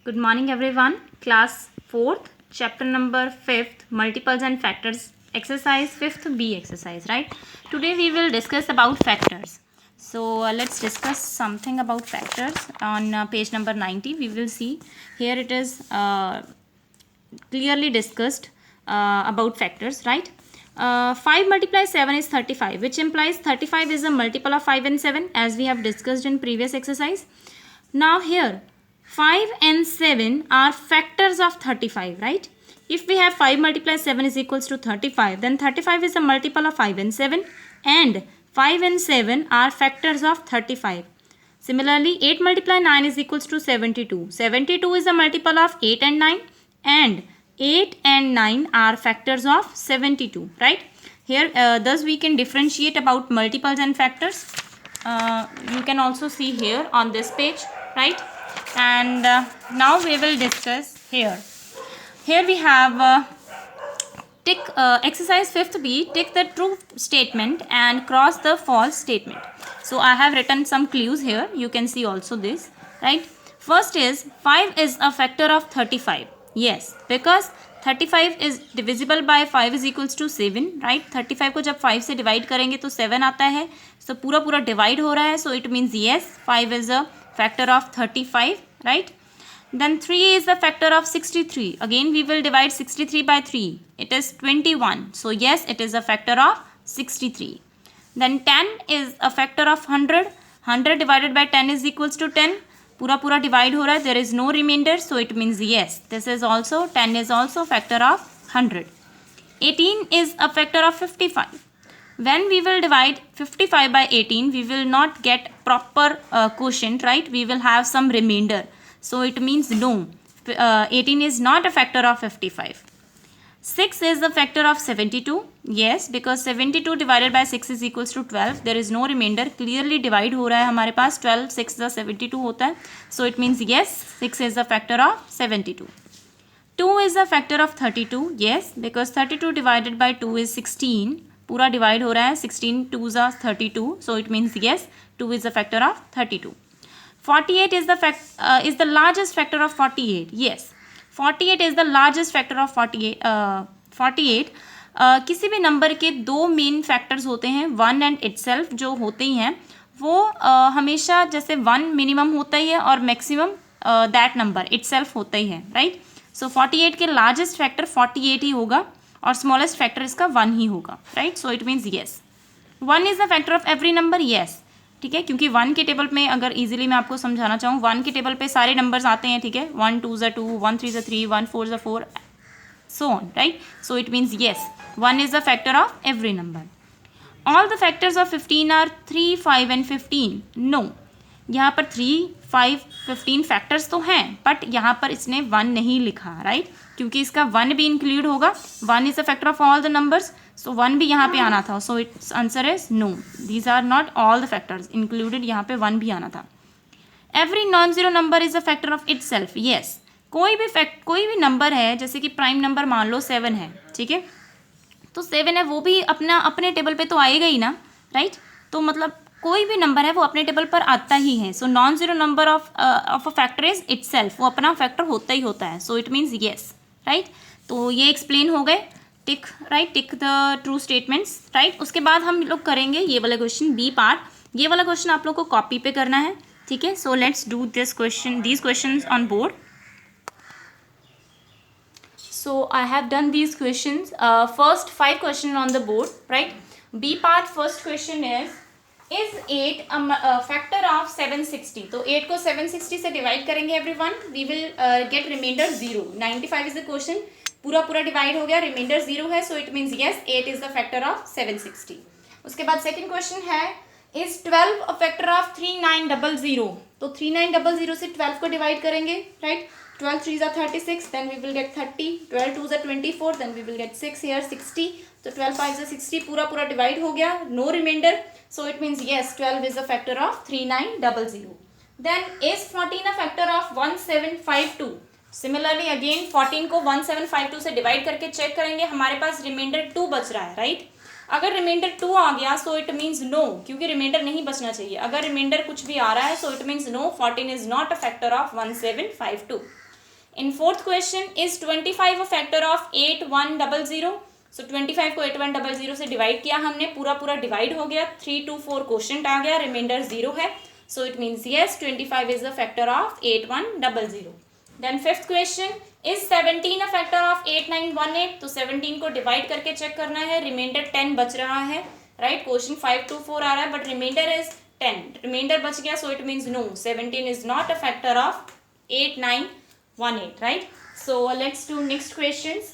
Good morning everyone. Class 4th, chapter number 5th, multiples and factors, exercise 5th B exercise, right? Today we will discuss about factors. So let's discuss something about factors on page number 90. We will see here it is clearly discussed about factors, right? 5 multiplies 7 is 35, which implies 35 is a multiple of 5 and 7 as we have discussed in previous exercise. Now here 5 and 7 are factors of 35, right? If we have 5 multiplies 7 is equals to 35, then 35 is a multiple of 5 and 7, and 5 and 7 are factors of 35. Similarly, 8 multiply 9 is equals to 72. 72 is a multiple of 8 and 9, and 8 and 9 are factors of 72, right? Here, thus we can differentiate about multiples and factors. You can also see here on this page, right? And now we will discuss here. Here we have tick exercise 5th B, tick the true statement and cross the false statement. So I have written some clues here. You can see also this, right? First is 5 is a factor of 35. Yes, because 35 is divisible by 5 is equals to 7, right? 35 को जब 5 से divide करेंगे तो 7 आता है. So पूरा divide हो रहा है. So it means yes, 5 is a factor of 35, right? Then 3 is the factor of 63. Again we will divide 63 by 3. It is 21. So yes, it is a factor of 63. Then 10 is a factor of 100. 100 divided by 10 is equals to 10. पूरा divide हो रहा है. There is no remainder. So it means yes, this is also 10 is also factor of 100. 18 is a factor of 55. When we will divide 55 by 18, we will not get proper quotient, right? We will have some remainder. So it means no, 18 is not a factor of 55. 6 is the factor of 72. Yes, because 72 divided by 6 is equals to 12. There is no remainder. Clearly divide हो रहा है हमारे पास. 12 6 the 72 होता है. So it means yes, 6 is the factor of 72. 2 is the factor of 32. Yes, because 32 divided by 2 is 16. पूरा divide हो रहा है. 16 2s are 32. So it means yes, 2 is the factor of 32. 48 is the largest factor of 48. Yes, 48 is the largest factor of 48. 48 किसी भी number के दो main factors होते हैं, वन एंड इटसेल्फ जो होते ही हैं वो हमेशा जैसे वन मिनिमम होता ही है और मैक्सिमम दैट नंबर इटसेल्फ होता ही है, राइट? सो 48 के लार्जेस्ट फैक्टर 48 ही होगा और स्मॉलेस्ट फैक्टर इसका 1 ही होगा, right? So it means yes. 1 is the factor of every number. Yes, ठीक है, क्योंकि 1 के टेबल में अगर इजीली मैं आपको समझाना चाहूँ, 1 के टेबल पे सारे नंबर्स आते हैं, ठीक है? 1 2 ज़ा 2, 1 3 ज़ा 3, 1 4 ज़ा 4, so on, right? So it means yes, 1 is the factor of every number. All the factors of 15 are 3, 5 and 15. No, यहाँ पर 3, 5, 15 फैक्टर्स तो हैं, बट यहाँ पर इसने 1 नहीं लिखा, राइट? क्योंकि इसका 1 भी इंक्लूड होगा. 1 is the factor of all the numbers, so 1 भी यहाँ पे आना था. So it's answer is no, these are not all the factors included. यहाँ पे 1 भी आना था. Every non zero number is a factor of itself. Yes, कोई भी नंबर है, जैसे कि प्राइम नंबर मान लो 7 है, ठीक है? तो 7 है, वो भी अपने टेबल पे तो आएगा ही ना, राइट? तो मतलब कोई भी नंबर है वो अपने टेबल पर आता ही है. So non zero number of a factor is itself, वो अपना फैक्टर होता ही होता है. So it means yes, right? तो ये एक्सप्लेन हो गए. Tick, right? Tick the true statements, right? उसके बाद हम लोग करेंगे ये वाला क्वेश्चन बी पार्ट. ये वाला क्वेश्चन आप लोग को कॉपी पे करना है, ठीक है? सो let's do this question, these questions on board. So I have done these questions. First 5 questions on the board, right? B part first question is 8 a factor of 760? तो 8 को 760 से डिवाइड करेंगे everyone. We will get remainder 0. 95 is the question. पूरा divide हो गया, reminder 0 है. So it means yes, 8 is the factor of 760. उसके बाद सेकंड क्वेश्चन है is 12 a factor of 3900? तो 3900 से 12 को डिवाइड करेंगे, right? 12 3 are 36, then we will get 30. 12 2 are 24, then we will get 6 here 60. तो 12 5 are 60, पूरा डिवाइड हो गया, no reminder. So it means yes, 12 is the factor of 3900. Then is 14 a factor of 1752? Similarly again 14 को 1752 से divide करके check करेंगे, हमारे पास reminder 2 बच रहा है, राइट? अगर रिमाइंडर 2 आ गया सो इट मीन्स नो, क्योंकि रिमाइंडर नहीं बचना चाहिए. अगर रिमाइंडर कुछ भी आ रहा है so it means no, 14 is not a factor of 1752. In fourth question, is 25 a factor of 8100? So 25 को 8100 से डिवाइड किया हमने, पूरा पूरा डिवाइड हो गया, 3 to 4 क्वोशंट आ गया, रिमाइंडर 0 है. So it means yes, 25 is a factor of 8100. Then fifth question, is 17 a factor of 8918? तो 17 को डिवाइड करके चेक करना है, रिमाइंडर 10 बच रहा है, राइट. क्वेश्चन 5 to 4 आ रहा है, बट रिमाइंडर इज 10, रिमाइंडर बच गया. So it means no, 17 is not a factor of 8918, right. So let's do next questions.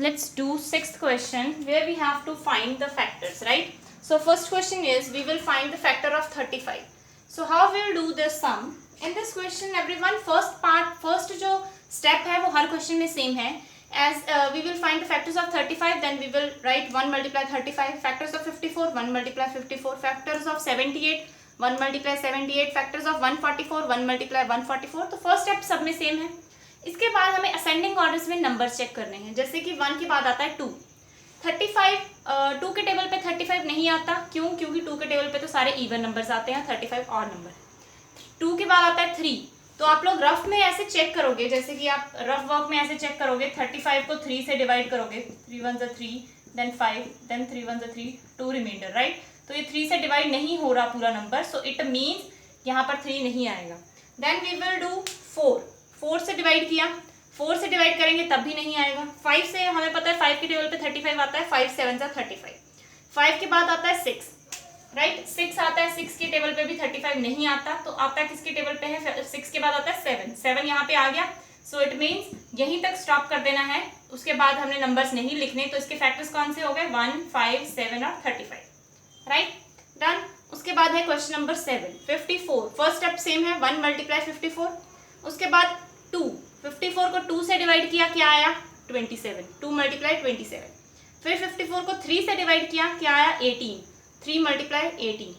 Let's do sixth question where we have to find the factors, right? So first question is we will find the factor of 35. So how we will do this sum? In this question everyone, first जो step है वो हर question में same है. As we will find the factors of 35, then we will write 1 multiply 35, factors of 54, 1 multiply 54, factors of 78, 1 multiply 78, factors of 144, 1 multiply 144. तो first step सब में same है. इसके बाद हमें असेंडिंग ऑर्डर्स में नंबर चेक करने हैं. जैसे कि 1 के बाद आता है 2, 35, 2 के टेबल पे 35 नहीं आता. क्यों? क्योंकि 2 के टेबल पे तो सारे इवन नंबर्स आते हैं, 35 और नंबर. 2 के बाद आता है 3. तो आप लोग रफ में ऐसे चेक करोगे, जैसे कि आप रफ वर्क में ऐसे चेक करोगे, 35 को 3 से डिवाइड करोगे, 3 1 3, देन 5, देन 3 1 3, 2 रिमाइंडर, राइट. तो ये 3 से डिवाइड नहीं हो रहा पूरा नंबर, सो इट मीन्स यहाँ पर 3 नहीं आएगा. देन वी विल डू 4 से डिवाइड किया, 4 से डिवाइड करेंगे तब भी नहीं आएगा. 5 से हमें पता है 5 के टेबल पे 35 आता है, 5 7 35. 5 के बाद आता है 6, राइट. 6 आता है, 6 के टेबल पे भी 35 नहीं आता, तो आता है किसके टेबल पे है? 6 के बाद आता है 7, 7 यहाँ पे आ गया. सो इट मीन्स यहीं तक स्टॉप कर देना है, उसके बाद हमने नंबर्स नहीं लिखने. तो इसके फैक्टर्स कौन से हो गए? 1 5 7 और 35, राइट. डन. उसके बाद है question number 7, 54. First step same है, 1 मल्टीप्लाई 54. उसके बाद 2, 54 को 2 से डिवाइड किया, क्या आया? 27, 2 मल्टीप्लाई 27. फिर 54 को 3 से डिवाइड किया, क्या आया? 18, 3 मल्टीप्लाई 18.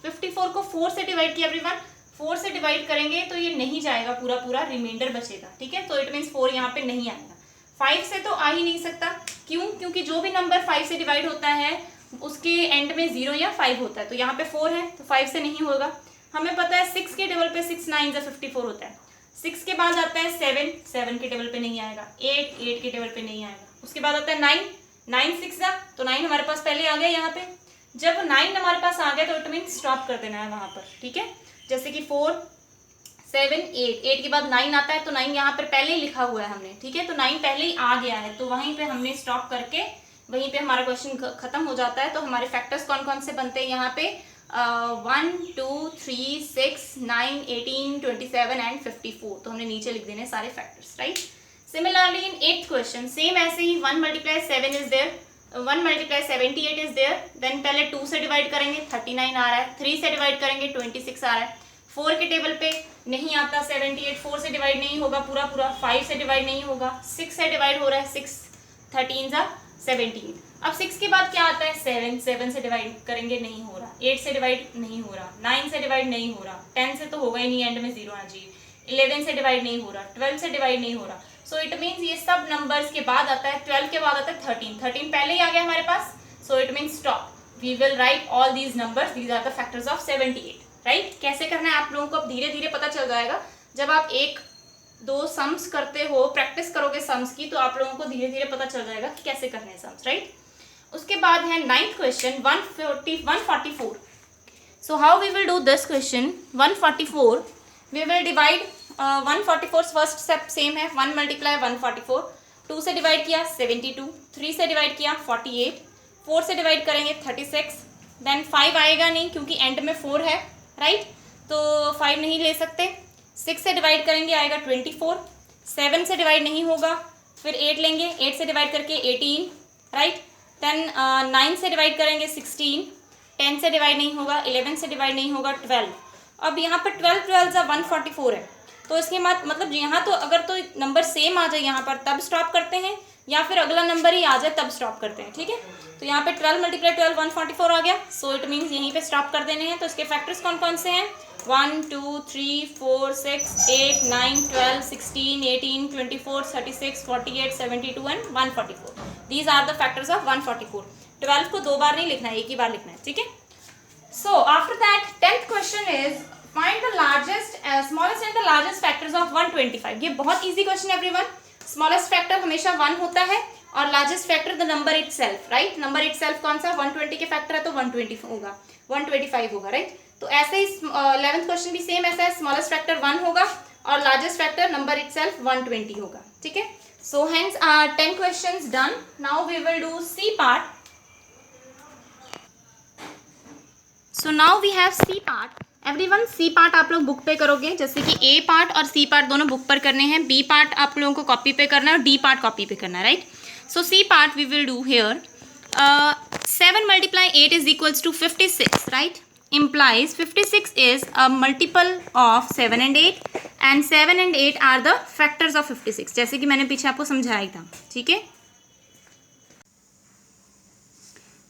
54 को 4 से डिवाइड किया एवरीवन, 4 से डिवाइड करेंगे तो ये नहीं जाएगा पूरा पूरा, रिमाइंडर बचेगा, ठीक है. तो इट मीन्स 4 यहाँ पे नहीं आएगा. 5 से तो आ ही नहीं सकता. क्यों? क्योंकि जो भी नंबर 5 से डिवाइड होता है उसके एंड में 0 या 5 होता है. तो यहाँ पे 4 है, तो 5 से नहीं होगा. हमें पता है 6 के टेबल पे 6 9 या 54 होता है. 6 के बाद आता है 7, 7 के टेबल पे नहीं आएगा. 8, 8 के टेबल पे नहीं आएगा. उसके बाद आता है 9, 9 6 जा, तो 9 हमारे पास पहले आ गया यहाँ पे. जब 9 हमारे पास आ गया तो इट मीन स्टॉप कर देना है वहाँ पर, ठीक है. जैसे कि 4 7 8, 8 के बाद 9 आता है, तो 9 यहाँ पर पहले ही लिखा हुआ है हमने, ठीक है. तो 9 पहले ही आ गया है, तो वहीं पे हमने स्टॉप करके वहीं पे हमारा क्वेश्चन खत्म हो जाता है. तो हमारे फैक्टर्स कौन कौन से बनते हैं यहाँ पे? 1 2 3 6 9 18 27 एंड 54. तो हमने नीचे लिख देने सारे factors, right. Similarly in 8th question same ऐसे ही 1 multiply 7 is there, 1 multiply 78 is there. Then पहले 2 से डिवाइड करेंगे, 39 आ रहा है. 3 से डिवाइड करेंगे, 26 आ रहा है. 4 के टेबल पे नहीं आता 78, 4 से डिवाइड नहीं होगा पूरा पूरा. 5 से डिवाइड नहीं होगा, 6 से डिवाइड हो रहा है, 6 13 जा 17. अब 6 के बाद क्या आता है? 7, 7 से डिवाइड करेंगे, नहीं हो रहा. 8 से डिवाइड नहीं हो रहा, 9 से डिवाइड नहीं हो रहा, 10 से तो होगा ही नहीं, एंड में 0 आना चाहिए. 11 से डिवाइड नहीं हो रहा, 12 से डिवाइड नहीं हो रहा. सो इट मीन्स ये सब नंबर्स के बाद आता है 12 के बाद आता है 13, 13 पहले ही आ गया हमारे पास. So it means stop. We will write all these numbers, these are the factors of 78, right. कैसे करना है आप लोगों को अब धीरे धीरे पता चल जाएगा. जब आप 1 2 सम्स करते हो, प्रैक्टिस करोगे सम्स की, तो आप लोगों को धीरे धीरे पता चल जाएगा कि कैसे करने हैं सम्स, राइट. उसके बाद है 9th question 144. So how we will do this question 144. We will divide 144 first step same है, 1 मल्टीप्लाई 144. 2 से डिवाइड किया 72, 3 से डिवाइड किया 48, 4 से डिवाइड करेंगे 36. देन 5 आएगा नहीं क्योंकि एंड में 4 है, राइट. तो 5 नहीं ले सकते. 6 से डिवाइड करेंगे आएगा 24, 7 से डिवाइड नहीं होगा. फिर 8 लेंगे, 8 से डिवाइड करके 18, राइट. देन 9 से डिवाइड करेंगे 16, 10 से डिवाइड नहीं होगा, 11 से डिवाइड नहीं होगा 12. अब यहाँ पर 12 12 144 है, तो इसके बाद मतलब यहाँ तो अगर तो नंबर सेम आ जाए यहाँ पर तब स्टॉप करते हैं, या फिर अगला नंबर ही आ जाए तब स्टॉप करते हैं, ठीक है. तो यहाँ पे 12 मल्टीप्लाई 12 144 आ गया. सो इट मीन्स यहीं पे स्टॉप कर देने हैं. तो इसके फैक्टर्स कौन कौन से हैं? 1 2 3 4 6 8 9 12 16 18 24 36 48 72 and 144. These are the factors of 144. 12 को 2 बार नहीं लिखना है, एक ही बार लिखना है, ठीक है. So after that 10th question is find the largest smallest and the largest factors of 125। ये बहुत इजी क्वेश्चन है एवरीवन। स्मॉलेस्ट फैक्टर हमेशा 1 होता है और largest factor the number itself, right. Number itself कौन सा, 120 के फैक्टर है तो 120 होगा, 125 होगा, राइट। तो ऐसे ही 11th क्वेश्चन भी सेम ऐसा है, स्मॉलेस्ट फैक्टर 1 होगा और लार्जेस्ट फैक्टर नंबर इटसेल्फ 120 होगा, ठीक है। So hence 10 questions done. Now we will do C part. So now we have C part. Everyone C part आप लोग बुक पे करोगे, जैसे कि ए पार्ट और सी पार्ट दोनों बुक पर करने हैं, बी पार्ट आप लोगों को कॉपी पे करना है और डी पार्ट कॉपी पे करना है, right. So C part we will do here 7 × 8 is equals to 56, right? Implies 56 is a multiple of 7 and 8 and 7 and 8 are the factors of 56, जैसे कि मैंने पीछे आपको समझाया था, ठीक है।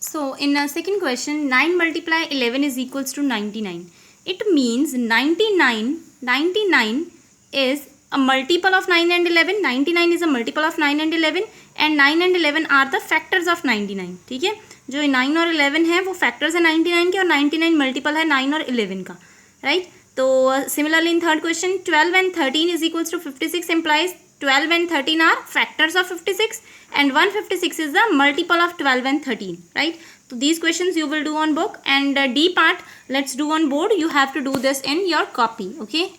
So in a second question, 9 × 11 is equals to 99. It means 99 is a multiple of 9 and 11. 99 is a multiple of 9 and 11 and 9 and 11 are the factors of 99, ठीक है। जो 9 और 11 है वो फैक्टर्स है 99 के और 99 मल्टीपल है 9 और 11 का, राइट। तो similarly in third question 12 and 13 is equals to 56 implies 12 and 13 are factors of 56 and 156 is the multiple of 12 and 13, right. So these questions you will do on book and D part let's do on board. You have to do this in your copy, okay.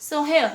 So here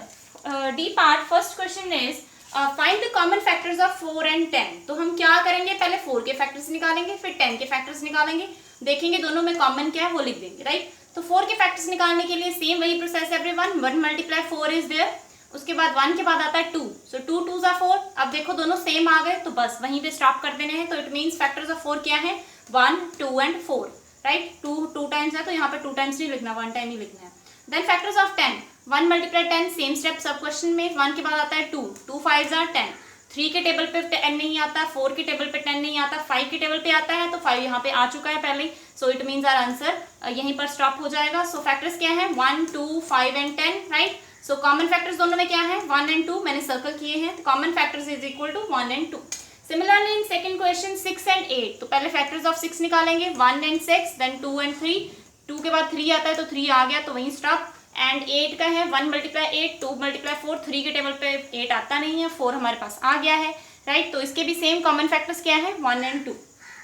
D part first question is find the common factors of 4 and 10। तो हम क्या करेंगे, पहले 4 के factors निकालेंगे, फिर 10 के factors निकालेंगे, देखेंगे दोनों में कॉमन क्या है वो लिख देंगे, राइट। तो 4 के फैक्टर्स निकालने के लिए सेम वही प्रोसेस एवरीवन, 1 × 4 इज देयर, उसके बाद 1 के बाद आता है 2, सो 2 2s are 4। अब देखो दोनों सेम आ गए तो बस वहीं पे स्टॉप कर देने हैं। तो इट मीन्स फैक्टर्स ऑफ 4 क्या है, 1 2 and 4, राइट। 2 टाइम्स है तो यहाँ पे 2 टाइम्स नहीं लिखना, 1 टाइम ही लिखना है। Then factors of 10, 1 × 10 same step सब क्वेश्चन में, 1 के बाद आता है 2, 2 5s are 10, 3 के टेबल पे 10 नहीं आता, 4 के टेबल पे 10 नहीं आता, 5 के टेबल पे आता है तो 5 यहाँ पे आ चुका है पहले, so it means our answer यहीं पर स्टॉप हो जाएगा। सो फैक्टर्स क्या है, 1 2 5 and 10, right. So common factors दोनों में क्या है, 1 and 2 मैंने सर्कल किए हैं, common factors is equal to 1 and 2। Similarly in second question 6 and 8, तो पहले फैक्टर्स ऑफ 6 निकालेंगे, 1 and 6, देन 2 and 3, 2 के बाद 3 आता है तो 3 आ गया तो वहीं स्टॉप। एंड 8 का है 1 × 8, 2 × 4, 3 के टेबल पे 8 आता नहीं है, 4 हमारे पास आ गया है, राइट। तो इसके भी सेम कॉमन फैक्टर्स क्या है, 1 and 2।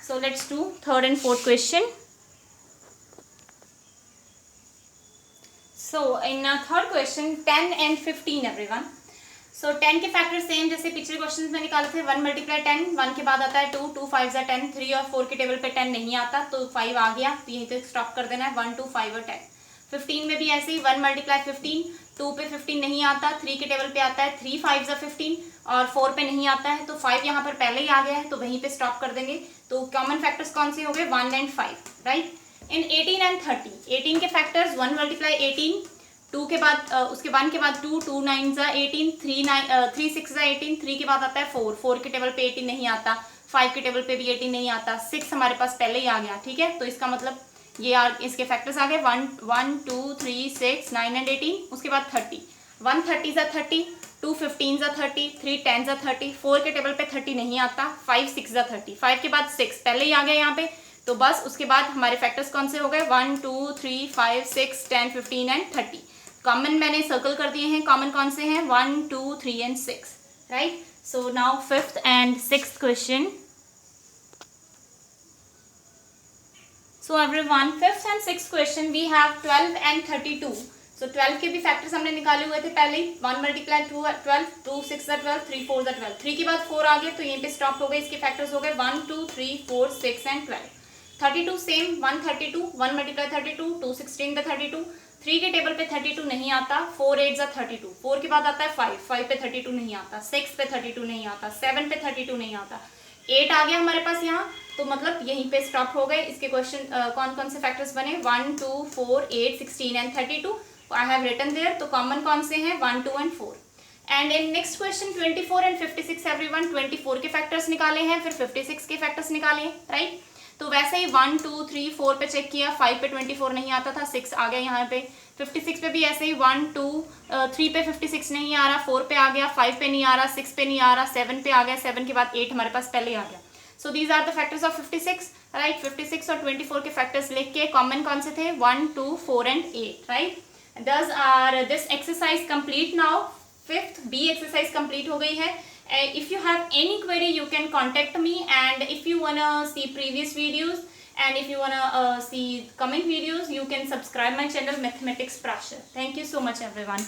So let's do third and fourth question. So in third question 10 and 15 everyone. So 10 के फैक्टर सेम जैसे पिछले क्वेश्चन में निकाले थे, 1 × 10, 1 के बाद आता है 2, 2 5s are 10, 3 और 4 के टेबल पे 10 नहीं आता तो 5 आ गया, तो यहीं तक स्टॉप कर देना है, 1 2 5 और 10। 15 में भी ऐसे ही 1 × 15, 2 पे 15 नहीं आता, 3 के टेबल पे आता है, 3 5s are 15 और 4 पे नहीं आता है तो 5 यहाँ पर पहले ही आ गया है तो वहीं पे स्टॉप कर देंगे। तो कॉमन फैक्टर्स कौन से हो गए, 1 and 5, राइट। इन 18 and 30, 18 के फैक्टर्स 1 × 18, 2 के बाद उसके 1 के बाद 2, 2 9s are 18, 3 6s are 18, 3 के बाद आता है 4, 4 के टेबल पे 18 नहीं आता, 5 के टेबल पे भी 18 नहीं आता, 6 हमारे पास पहले ही आ गया, ठीक है। तो इसका मतलब ये इसके फैक्टर्स आ गए 1 2 3 6 9 and 18, उसके बाद 30, 1 30s are 30, 2 15s are 30, 3 10s are 30, 4 के टेबल पे 30 नहीं आता, 5 6s are 30, 5 के बाद 6 पहले ही आ गया यहाँ पे तो बस उसके बाद हमारे फैक्टर्स कौन से हो गए, 1 2 3 5 6 10 15 and 30। कॉमन मैंने सर्कल कर दिए हैं, कॉमन कौन से हैं, 1 2 3 and 6, right. So now fifth and sixth question. So everyone, fifth and sixth question we have 12 and 32. So 12 के भी फैक्टर्स हमने निकाले हुए थे पहले ही, 1 × 2 12, 2 6 are 12, 3 4 are 12, 3 के बाद 4 आ गए तो यहीं पे स्टॉप हो गए। इसके फैक्टर्स हो गए 1 2 3 4 6 and 12। 32 सेम, 1 32, 1 × 32, 2 16 the 32, 3 के टेबल पे 32 नहीं आता, 4 8s are 32, 4 के बाद आता है 5, 5 पे 32 नहीं आता, 6 पे 32 नहीं आता, 7 पे 32 नहीं आता, 8 आ गया हमारे पास यहाँ तो मतलब यहीं पे स्टॉप हो गए। इसके क्वेश्चन कौन कौन से फैक्टर्स बने, 1 2 4 8 16 and 32 I have written there. तो कॉमन कौन से हैं, 1 2 and 4। And in next question 24 and 56 everyone, 24 के फैक्टर्स निकाले हैं, फिर 56 के फैक्टर्स निकाले हैं, राइट। तो वैसे ही 1 2 3 4 पे चेक किया, 5 पे 24 नहीं आता था, 6 आ गया यहाँ पे। 56 पे भी ऐसे ही 1 2 3 पे 56 नहीं आ रहा, 4 पे आ गया, 5 पे नहीं आ रहा, 6 पे नहीं आ रहा, 7 पे आ गया, 7 के बाद 8 हमारे पास पहले आ गया। So these are the factors of 56, right. 56 और 24 के फैक्टर्स लिख के कॉमन कौन से थे, 1, 2, 4 and 8, right. Thus are this exercise complete now. Fifth B exercise complete हो गई है. If you have any query you can contact me, and if you wanna see previous videos and if you wanna see coming videos you can subscribe my channel Mathematics Prashar. Thank you so much everyone.